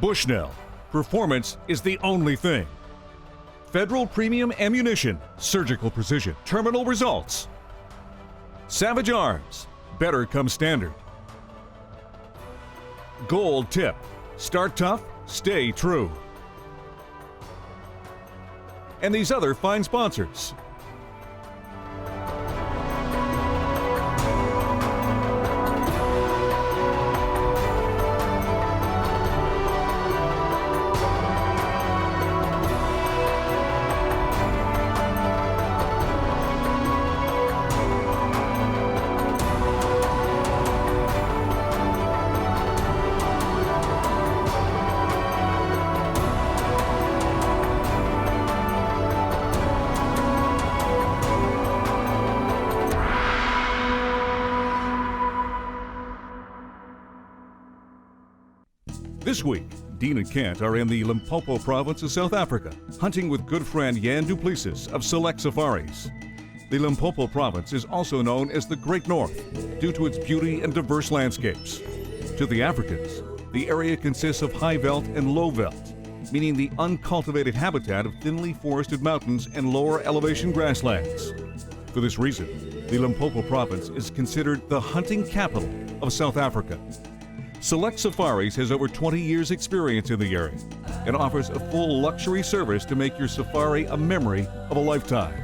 Bushnell, performance is the only thing. Federal Premium Ammunition, surgical precision, terminal results. Savage Arms, better come standard. Gold Tip, start tough, stay true. And these other fine sponsors. This week, Dean and Kent are in the Limpopo province of South Africa, hunting with good friend Jan Duplessis of Select Safaris. The Limpopo province is also known as the Great North due to its beauty and diverse landscapes. To the Africans, the area consists of high veld and low veld, meaning the uncultivated habitat of thinly forested mountains and lower elevation grasslands. For this reason, the Limpopo province is considered the hunting capital of South Africa. Select Safaris has over 20 years experience in the area and offers a full luxury service to make your safari a memory of a lifetime.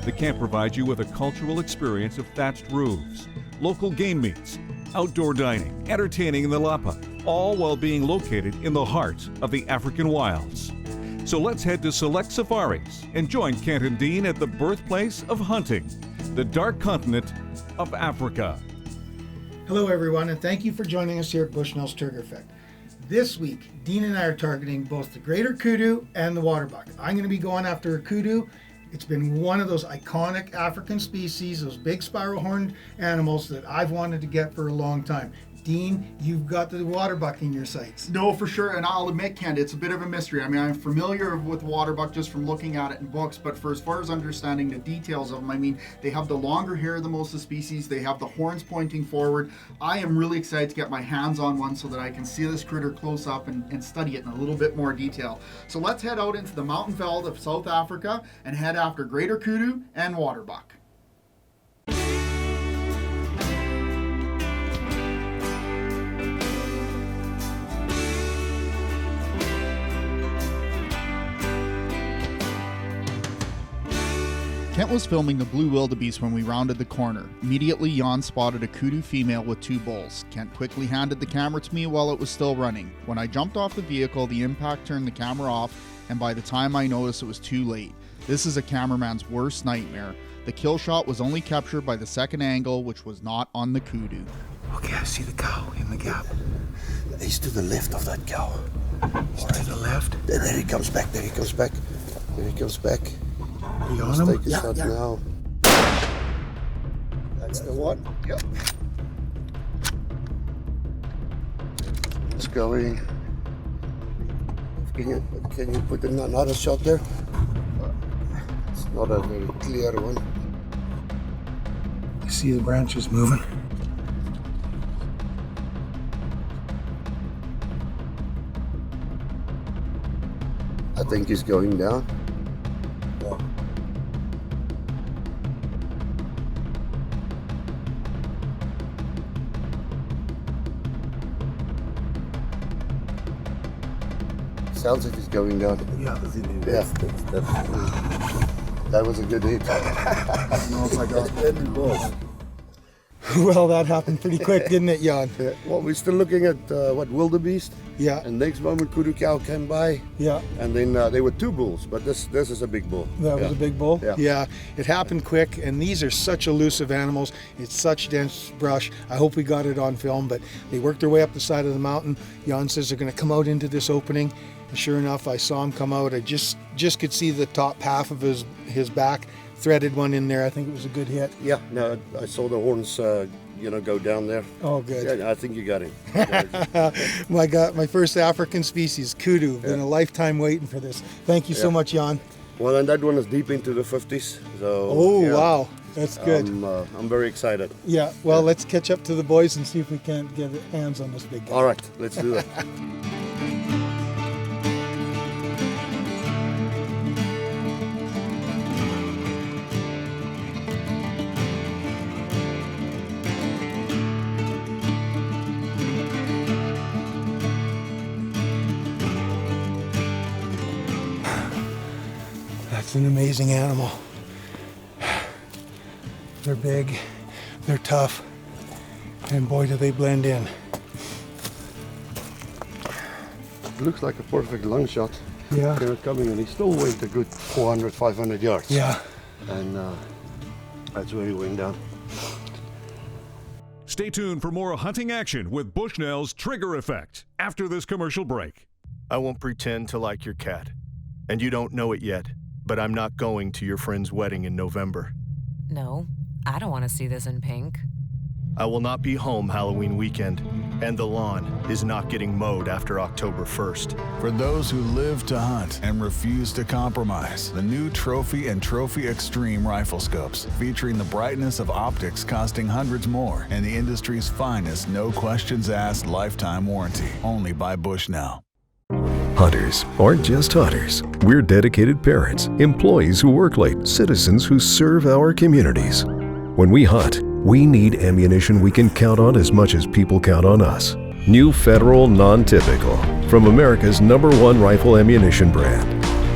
The camp provides you with a cultural experience of thatched roofs, local game meets, outdoor dining, entertaining in the Lapa, all while being located in the heart of the African wilds. So let's head to Select Safaris and join Kent and Dean at the birthplace of hunting, the dark continent of Africa. Hello everyone, and thank you for joining us here at Bushnell's Turkey Effect. This week, Dean and I are targeting both the greater kudu and the waterbuck. I'm going to be going after a kudu. It's been one of those iconic African species, those big spiral-horned animals that I've wanted to get for a long time. Dean, you've got the waterbuck in your sights. No, for sure, and I'll admit, Kent, it's a bit of a mystery. I mean, I'm familiar with waterbuck just from looking at it in books, but for as far as understanding the details of them, I mean, they have the longer hair than most of the species, they have the horns pointing forward. I am really excited to get my hands on one so that I can see this critter close up and study it in a little bit more detail. So let's head out into the mountain veld of South Africa and head after greater kudu and waterbuck. Kent was filming the blue wildebeest when we rounded the corner. Immediately, Jan spotted a kudu female with 2 bulls. Kent quickly handed the camera to me while it was still running. When I jumped off the vehicle, the impact turned the camera off, and by the time I noticed, it was too late. This is a cameraman's worst nightmare. The kill shot was only captured by the second angle, which was not on the kudu. Okay, I see the cow in the gap. He's to the left of that cow. He's to the left. There he comes back, there he comes back. There he comes back. Are you on him? Take a shot now. That's the one. Yep. It's going. Can you put another shot there? It's not a very clear one. You see the branches moving? I think he's going down. Sounds like he's going down. Yeah. That was a good hit. Oh my God. Well, that happened pretty quick, didn't it, Jan? Yeah. Well, we're still looking at wildebeest. Yeah. And next moment, kudu cow came by. Yeah. And then there were 2 bulls, but this is a big bull. That was a big bull? Yeah. It happened quick, and these are such elusive animals. It's such dense brush. I hope we got it on film, but they worked their way up the side of the mountain. Jan says they're going to come out into this opening. And sure enough, I saw him come out. I just could see the top half of his back. Threaded one in there. I think it was a good hit. Yeah, no, I saw the horns, go down there. Oh, good. Yeah, I think you got him. My first African species, kudu. Been a lifetime waiting for this. Thank you so much, Jan. Well, and that one is deep into the 50s. So. Oh, yeah. Wow. That's good. I'm very excited. Yeah, well, let's catch up to the boys and see if we can't get hands on this big guy. All right, let's do that. an amazing animal. They're big, they're tough, and boy do they blend in. It looks like a perfect long shot. Yeah. They were coming and he still went a good 400, 500 yards. Yeah. And that's where he went down. Stay tuned for more hunting action with Bushnell's Trigger Effect after this commercial break. I won't pretend to like your cat. And you don't know it yet, but I'm not going to your friend's wedding in November. No, I don't want to see this in pink. I will not be home Halloween weekend, and the lawn is not getting mowed after October 1st. For those who live to hunt and refuse to compromise, the new Trophy and Trophy Extreme rifle scopes, featuring the brightness of optics costing hundreds more, and the industry's finest no questions asked lifetime warranty, only by Bushnell. Hunters aren't just hunters. We're dedicated parents, employees who work late, citizens who serve our communities. When we hunt, we need ammunition we can count on as much as people count on us. New Federal Non-Typical from America's #1 rifle ammunition brand.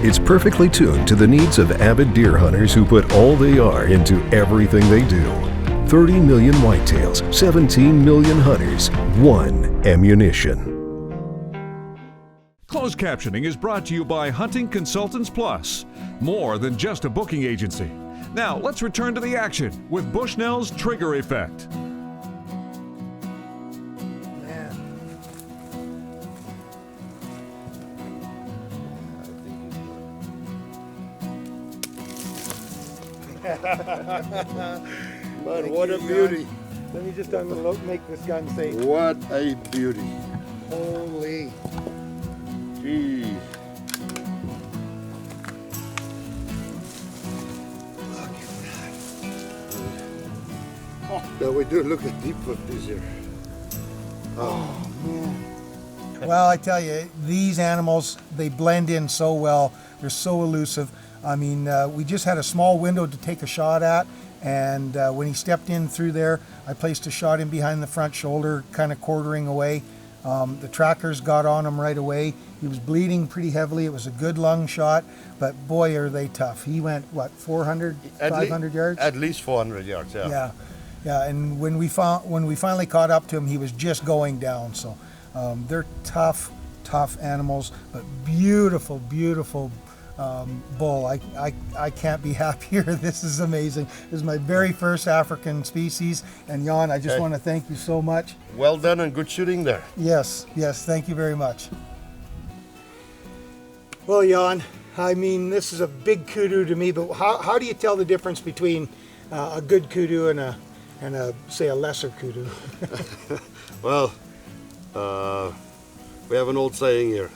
It's perfectly tuned to the needs of avid deer hunters who put all they are into everything they do. 30 million whitetails, 17 million hunters, one ammunition. Closed captioning is brought to you by Hunting Consultants Plus, more than just a booking agency. Now, let's return to the action with Bushnell's Trigger Effect. Man, what a beauty. Let me just make this gun safe. What a beauty. Holy. Jeez. Now we do look at deep foot this year. Oh man. Well, I tell you, these animals, they blend in so well. They're so elusive. I mean, we just had a small window to take a shot at, and when he stepped in through there, I placed a shot in behind the front shoulder, kind of quartering away. The trackers got on him right away. He was bleeding pretty heavily. It was a good lung shot, but boy, are they tough. He went, what, 400, 500 yards? At least 400 yards, yeah. Yeah. Yeah, and when we finally caught up to him, he was just going down. So they're tough animals, but beautiful, beautiful bull. I can't be happier. This is amazing. This is my very first African species, and Jan, I just want to thank you so much. Well done and good shooting there. Yes, thank you very much. Well, Jan, I mean, this is a big kudu to me, but how do you tell the difference between a good kudu and a say a lesser kudu? Well, we have an old saying here.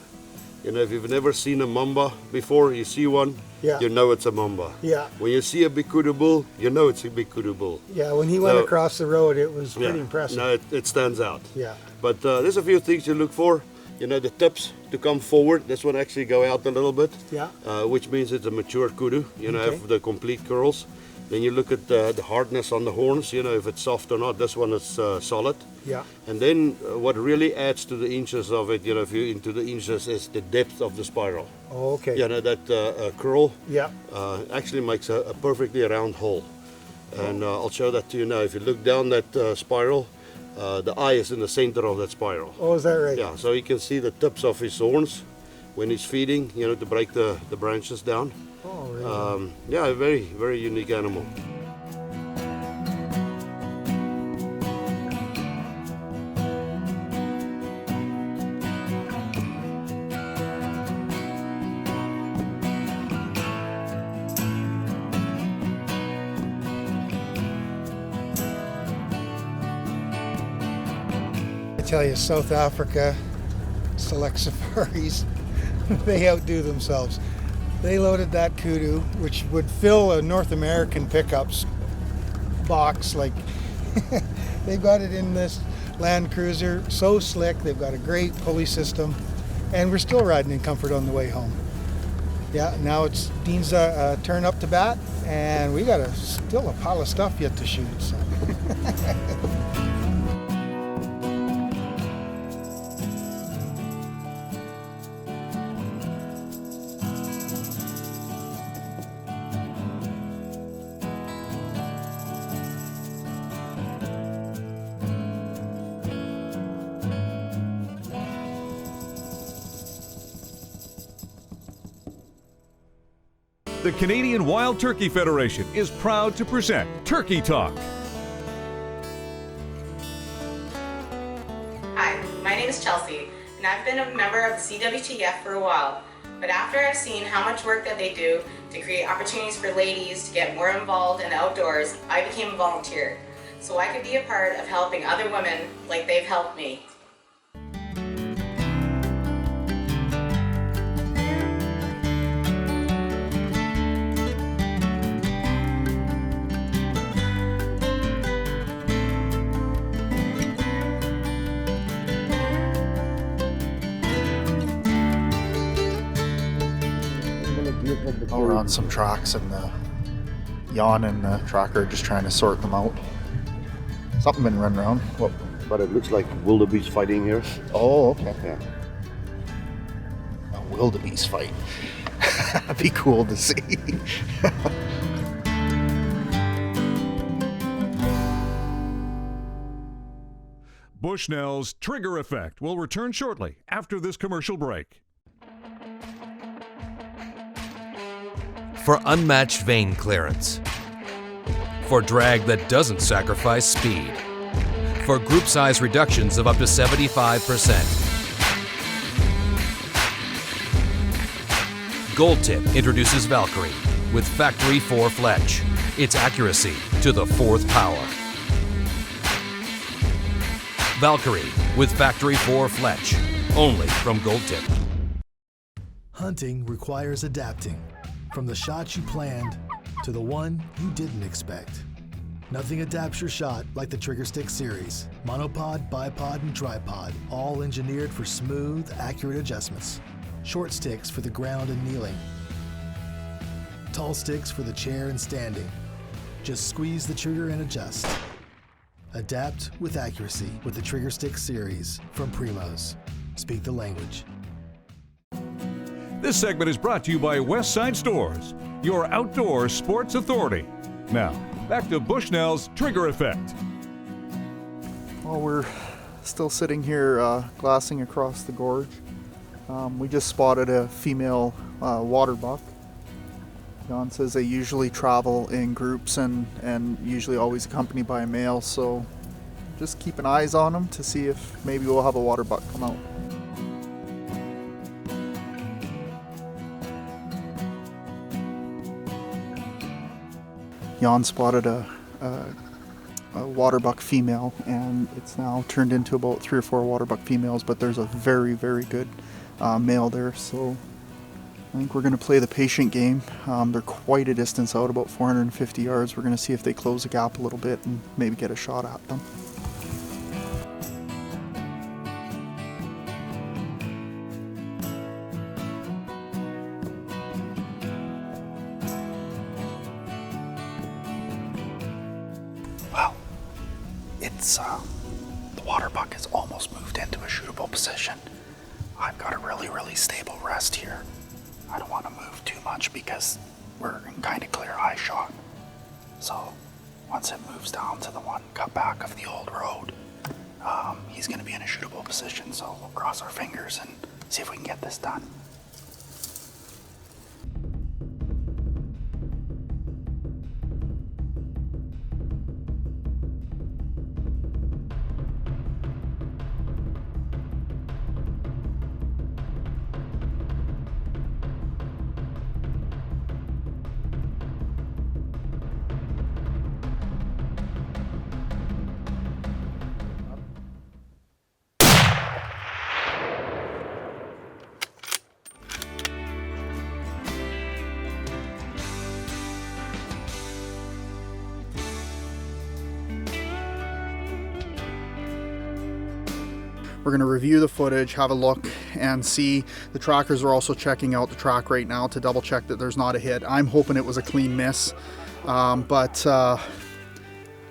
You know, if you've never seen a mamba before, you see one, you know it's a mamba. Yeah. When you see a big kudu bull, you know it's a big kudu bull. Yeah, when he went across the road, it was pretty impressive. No, it stands out. Yeah. But there's a few things you look for. You know, the tips to come forward, this one actually go out a little bit. Yeah. Which means it's a mature kudu, you know, have the complete curls. Then you look at the hardness on the horns, you know, if it's soft or not. This one is solid. Yeah. And then what really adds to the inches of it, you know, if you're into the inches, is the depth of the spiral. Oh, okay. You know, that curl actually makes a perfectly round hole. And I'll show that to you now. If you look down that spiral, the eye is in the center of that spiral. Oh, is that right? Yeah, so you can see the tips of his horns when he's feeding, you know, to break the branches down. Oh, really? Yeah, a very, very unique animal. I tell you, South Africa, Select Safaris, they outdo themselves. They loaded that kudu, which would fill a North American pickups box. Like, they've got it in this Land Cruiser, so slick. They've got a great pulley system, and we're still riding in comfort on the way home. Yeah, now it's Dean's turn up to bat, and we got still a pile of stuff yet to shoot. So. the Canadian Wild Turkey Federation is proud to present Turkey Talk. Hi, my name is Chelsea, and I've been a member of the CWTF for a while. But after I've seen how much work that they do to create opportunities for ladies to get more involved in the outdoors, I became a volunteer, so I could be a part of helping other women like they've helped me. We're on some tracks and the Jan and the tracker are just trying to sort them out. Something been running around. What? But it looks like wildebeest fighting here. Oh, okay. Yeah. A wildebeest fight. That'd be cool to see. Bushnell's Trigger Effect will return shortly after this commercial break. For unmatched vein clearance, for drag that doesn't sacrifice speed, for group size reductions of up to 75%. Gold Tip introduces Valkyrie with Factory 4 Fletch. Its accuracy to the 4th power. Valkyrie with Factory 4 Fletch, only from Gold Tip. Hunting requires adapting. From the shot you planned to the one you didn't expect. Nothing adapts your shot like the Trigger Stick series. Monopod, bipod, and tripod, all engineered for smooth, accurate adjustments. Short sticks for the ground and kneeling. Tall sticks for the chair and standing. Just squeeze the trigger and adjust. Adapt with accuracy with the Trigger Stick series from Primos. Speak the language. This segment is brought to you by Westside Stores, your outdoor sports authority. Now, back to Bushnell's Trigger Effect. Well, we're still sitting here glassing across the gorge. We just spotted a female waterbuck. Jan says they usually travel in groups and usually always accompanied by a male, so just keeping eyes on them to see if maybe we'll have a waterbuck come out. Jan spotted a waterbuck female, and it's now turned into about 3 or 4 waterbuck females, but there's a very, very good male there, so I think we're going to play the patient game. They're quite a distance out, about 450 yards. We're going to see if they close the gap a little bit and maybe get a shot at them. Well, it's the waterbuck has almost moved into a shootable position. I've got a really, really stable rest here. I don't want to move too much because we're in kind of clear eye shot. So once it moves down to the one cut back of the old road, he's going to be in a shootable position. So we'll cross our fingers and see if we can get this done. We're going to review the footage, have a look, and see. The trackers are also checking out the track right now to double check that there's not a hit. I'm hoping it was a clean miss, but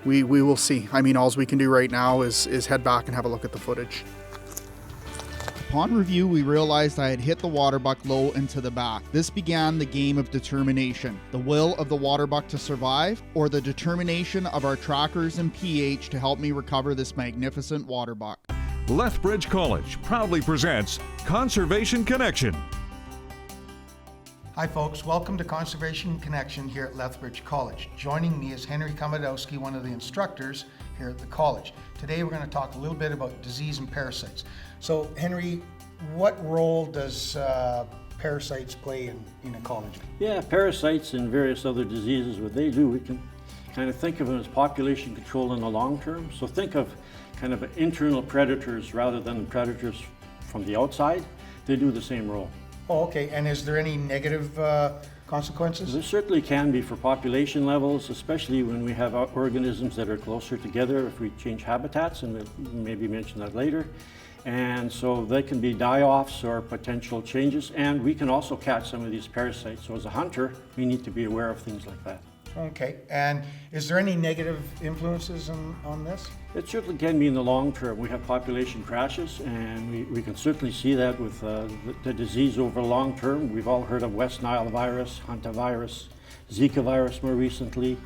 we will see. I mean, all we can do right now is head back and have a look at the footage. Upon review, we realized I had hit the waterbuck low and to the back. This began the game of determination. The will of the waterbuck to survive, or the determination of our trackers and pH to help me recover this magnificent waterbuck. Lethbridge College proudly presents Conservation Connection. Hi folks, welcome to Conservation Connection here at Lethbridge College. Joining me is Henry Komodowski, one of the instructors here at the college. Today we're going to talk a little bit about disease and parasites. So Henry, what role does parasites play in ecology? Yeah, parasites and various other diseases, what they do, we can kind of think of them as population control in the long term. So think of kind of internal predators rather than predators from the outside. They do the same role. Oh, okay. And is there any negative consequences? There certainly can be for population levels, especially when we have organisms that are closer together if we change habitats, and we'll maybe mention that later. And so they can be die-offs or potential changes, and we can also catch some of these parasites. So as a hunter, we need to be aware of things like that. Okay, and is there any negative influences on this? It certainly can be in the long term. We have population crashes, and we can certainly see that with the disease over long term. We've all heard of West Nile virus, hantavirus, Zika virus more recently.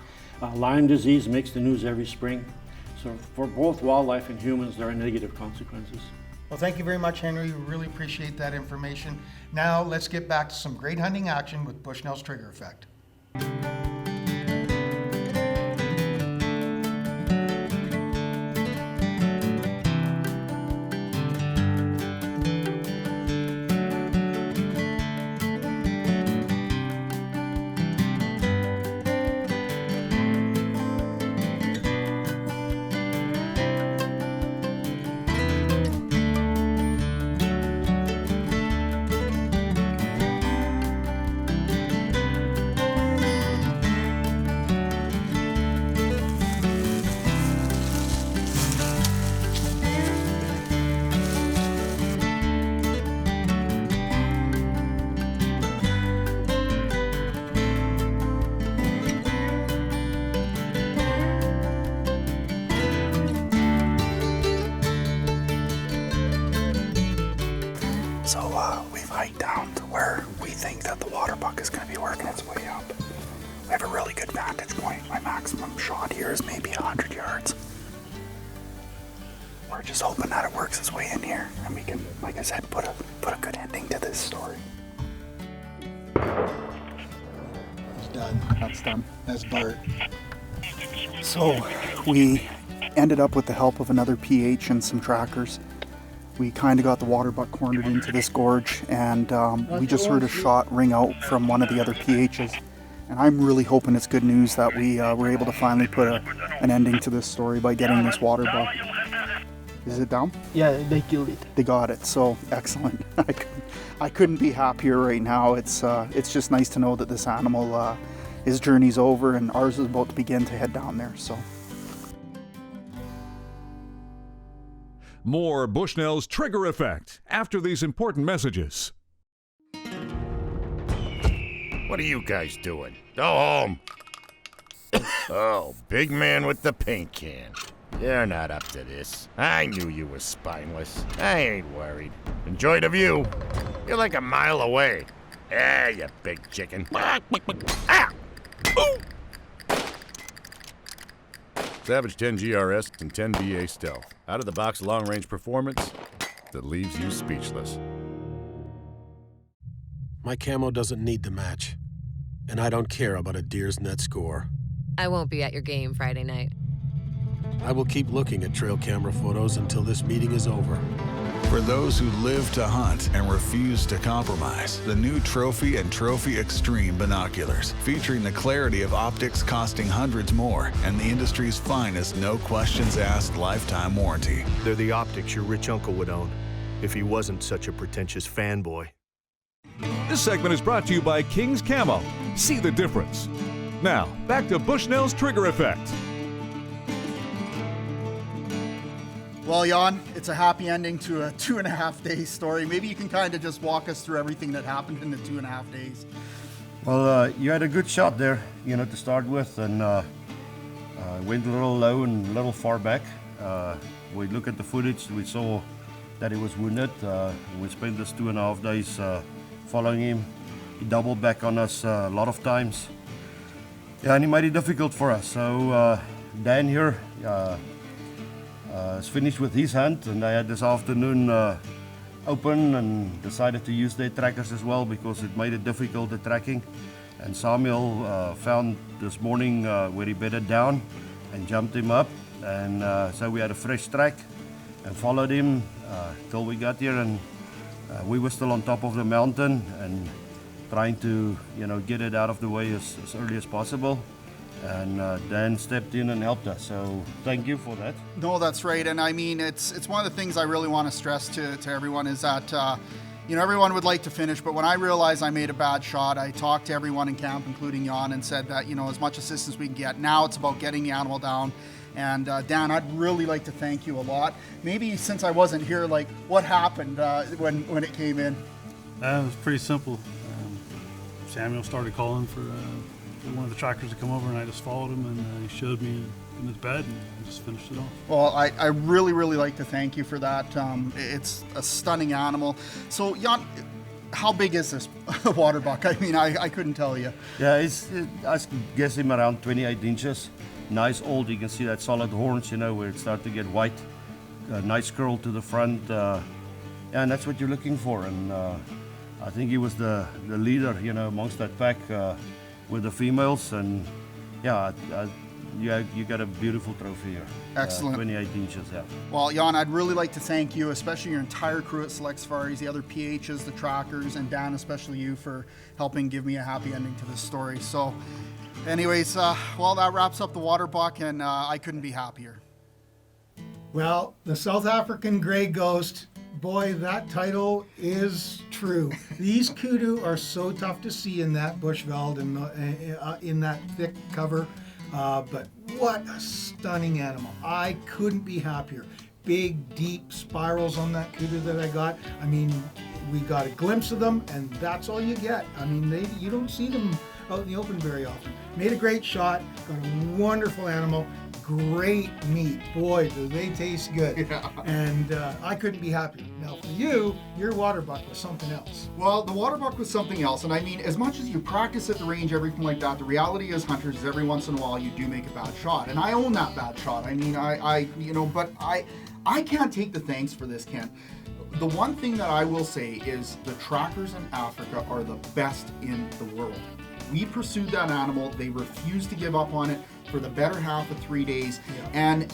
Lyme disease makes the news every spring. So for both wildlife and humans, there are negative consequences. Well, thank you very much, Henry. We really appreciate that information. Now let's get back to some great hunting action with Bushnell's Trigger Effect. So we've hiked down to where we think that the waterbuck is going to be working its way up. We have a really good vantage point. My maximum shot here is maybe 100 yards. We're just hoping that it works its way in here and we can, like I said, put a good ending to this story. It's done. That's done. That's Bart. So we ended up with the help of another PH and some trackers. We kind of got the waterbuck cornered into this gorge, and we just heard a shot ring out from one of the other PHs. And I'm really hoping it's good news that we were able to finally put an ending to this story by getting this waterbuck. Is it down? Yeah, they killed it. They got it, so excellent. I couldn't be happier right now. It's just nice to know that this animal, his journey's over, and ours is about to begin to head down there. So. More Bushnell's Trigger Effect after these important messages. What are you guys doing? Go home. Oh, big man with the paint can. You're not up to this. I knew you were spineless. I ain't worried. Enjoy the view. You're like a mile away. Yeah, you big chicken. Ah! Ooh! Savage 10 GRS and 10 BA Stealth. Out-of-the-box long-range performance that leaves you speechless. My camo doesn't need the match, and I don't care about a deer's net score. I won't be at your game Friday night. I will keep looking at trail camera photos until this meeting is over. For those who live to hunt and refuse to compromise, the new Trophy and Trophy Extreme binoculars, featuring the clarity of optics costing hundreds more and the industry's finest no questions asked lifetime warranty. They're the optics your rich uncle would own if he wasn't such a pretentious fanboy. This segment is brought to you by King's Camo. See the difference. Now, back to Bushnell's Trigger Effect. Well, Jan, it's a happy ending to a 2.5-day story. Maybe you can kind of just walk us through everything that happened in the 2.5 days. Well, you had a good shot there, to start with, and went a little low and a little far back. We look at the footage, we saw that he was wounded. We spent this 2.5 days following him. He doubled back on us a lot of times. Yeah, and he made it difficult for us. So Dan here is finished with his hunt, and I had this afternoon open and decided to use their trackers as well because it made it difficult the tracking. And Samuel found this morning where he bedded down and jumped him up, and so we had a fresh track and followed him till we got here, and we were still on top of the mountain and trying to get it out of the way as early as possible. And Dan stepped in and helped us, so thank you for that. No, that's right. And I mean, it's one of the things I really want to stress to everyone is that everyone would like to finish, but when I realized I made a bad shot, I talked to everyone in camp, including Jan, and said that as much assistance we can get. Now it's about getting the animal down. And Dan, I'd really like to thank you a lot. Maybe since I wasn't here, like what happened when it came in? It was pretty simple. Samuel started calling for one of the trackers to come over, and I just followed him, and he showed me in his bed, and I just finished it off. Well, I really, really like to thank you for that. It's a stunning animal. So, Jan, how big is this waterbuck? I mean, I couldn't tell you. Yeah, I guess him around 28 inches. Nice old, you can see that solid horns, where it starts to get white. Nice curl to the front. And that's what you're looking for. And I think he was the leader, amongst that pack with the females. And yeah, you got a beautiful trophy here. Excellent. 28 inches, yeah. Well, Jan, I'd really like to thank you, especially your entire crew at Select Safaris, the other PHs, the trackers, and Dan, especially you, for helping give me a happy ending to this story. So anyways, well, that wraps up the waterbuck, and I couldn't be happier. Well, the South African Grey Ghost, boy, that title is true. These kudu are so tough to see in that bushveld and in that thick cover. But what a stunning animal. I couldn't be happier. Big, deep spirals on that kudu that I got. I mean, we got a glimpse of them, and that's all you get. I mean, you don't see them out in the open very often. Made a great shot, got a wonderful animal, great meat. Boy, do they taste good. Yeah. And I couldn't be happier. Now for you, your waterbuck was something else. Well, the waterbuck was something else. And I mean, as much as you practice at the range, everything like that, the reality as hunters is every once in a while you do make a bad shot. And I own that bad shot. I mean, but I can't take the thanks for this, Ken. The one thing that I will say is the trackers in Africa are the best in the world. We pursued that animal. They refused to give up on it for the better half of 3 days. Yeah. And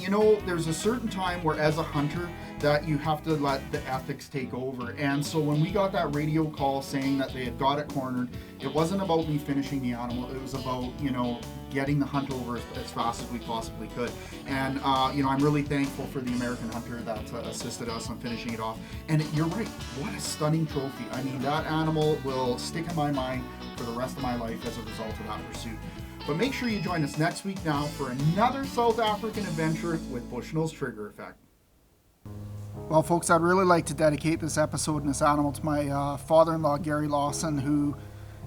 there's a certain time where as a hunter that you have to let the ethics take over. And so when we got that radio call saying that they had got it cornered, it wasn't about me finishing the animal. It was about, getting the hunt over as fast as we possibly could. And, I'm really thankful for the American hunter that assisted us on finishing it off. And you're right, what a stunning trophy. I mean, that animal will stick in my mind for the rest of my life as a result of that pursuit. But make sure you join us next week now for another South African adventure with Bushnell's Trigger Effect. Well, folks, I'd really like to dedicate this episode and this animal to my father-in-law, Gary Lawson, who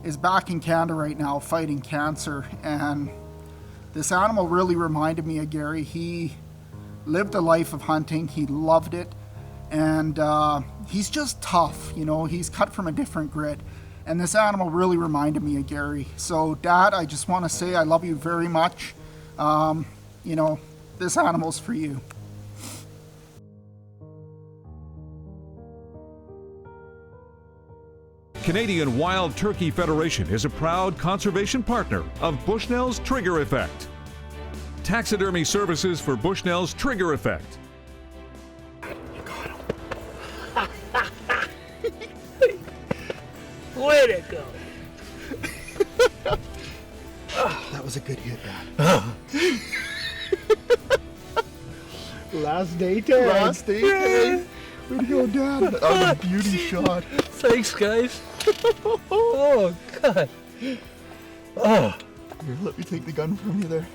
is back in Canada right now fighting cancer. And this animal really reminded me of Gary. He lived a life of hunting. He loved it. And he's just tough. He's cut from a different grit. And this animal really reminded me of Gary. So, Dad, I just want to say I love you very much. This animal's for you. Canadian Wild Turkey Federation is a proud conservation partner of Bushnell's Trigger Effect. Taxidermy services for Bushnell's Trigger Effect. Way to go. That was a good hit, Dad. Last day tag. Last day tag. Way to go, Dad. That was a beauty shot. Thanks, guys. Oh, God. Oh. Here, let me take the gun from you there.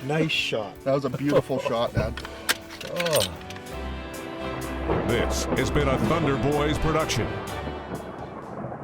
Nice shot. That was a beautiful shot, Dad. Oh. This has been a Thunder Boys production.